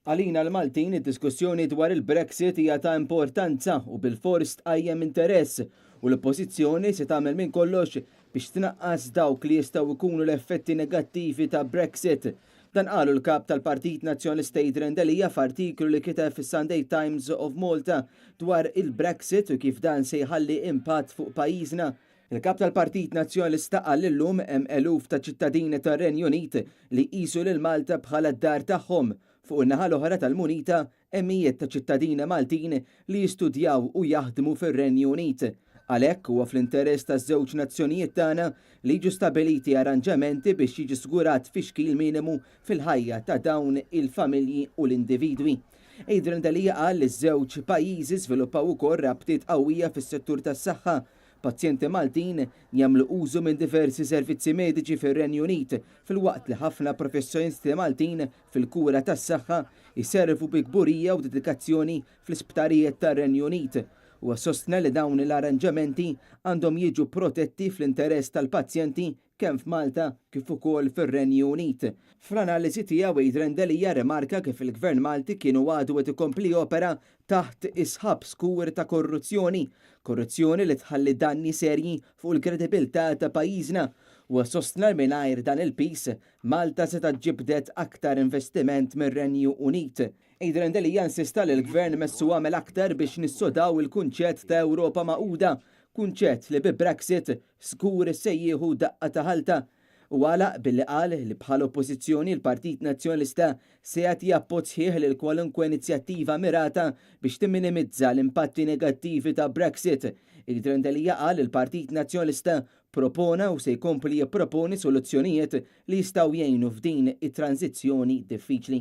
Għalina l-Maltin id-diskussjoni dwar il-Brexit hija ta' importanza u bil-fors tqajjem interess u l-oppożizzjoni se tagħmel minn kollox biex tnaqqas dawk li jistgħu jkunu l-effetti negattivi ta' Brexit. Dan qalu l-kap tal-Partit Nazzjonalista Adrian Delija f'artiklu li kiteb fis-Sunday Times of Malta dwar il-Brexit u kif dan se jħalli impatt fuq pajjiżna. Il-kap tal-Partit Nazzjonalista qal illum hemm eluf ta' ċittadini tar-Renju Unit li qisu lil Malta bħala d-dar tagħhom. Fuq in-naħa l-oħra tal-Munita hemm mijiet ta' ċittadini Maltin li jistudjaw u jaħdmu fir-Renju Unit. Għalhekk huwa fl-interess taż-żewġ nazzjonijiet tagħna li jiġu stabiliti arranġamenti biex jiġi żgurat fixkil minimu fil-ħajja ta' dawn il-familji u l-individwi. Adrian Delija qal li ż-żewġ pajjiżi żviluppaw ukoll rabtiet qawwija fis-settur tas-saħħa. Pazjenti Maltin jagħmlu użu minn diversi servizzi mediċi fir-Renju Unit filwaqt li ħafna professjonisti Maltin fil-kura tas-saħħa jservu bi kburija u dedikazzjoni fl-isptarijiet tar-Renju Unit. U sostna li dawn l-arranġamenti għandhom jiġu protetti fl-interess tal-pazjenti kemm f'Malta kif ukoll fir-Renju Unit. Fl-analiżi tiegħu Adrian Delija remarka kif il-Gvern Malti kienu għadu qed ikompli opera taħt isħab skur ta' korruzzjoni li tħalli danni serji fuq il-kredibilità ta' pajjiżna u sostna mingħajr dan il-pis Malta se ġibdet aktar investiment mir-Renju Unit. Adrian Delija insista li l-Gvern messu għamel aktar biex nissodaw il-kunċett ta' Ewropa Magħquda, kunċett li bi Brexit skur se jieħu daqqa ta' ħalta. U għalaq billi qal li bħal oppożizzjoni l-Partit Nazzjonalista se jagħti appoġġ sħiħ lil kwalunkwe inizjattiva mirata biex timminimizza l-impatti negattivi ta' Brexit. Adrian Delija qal il-Partit Nazzjonalista propona u se jkompli jipproponi soluzzjonijiet li jistgħu jgħinu f'din it-tranzizzjoni diffiċli.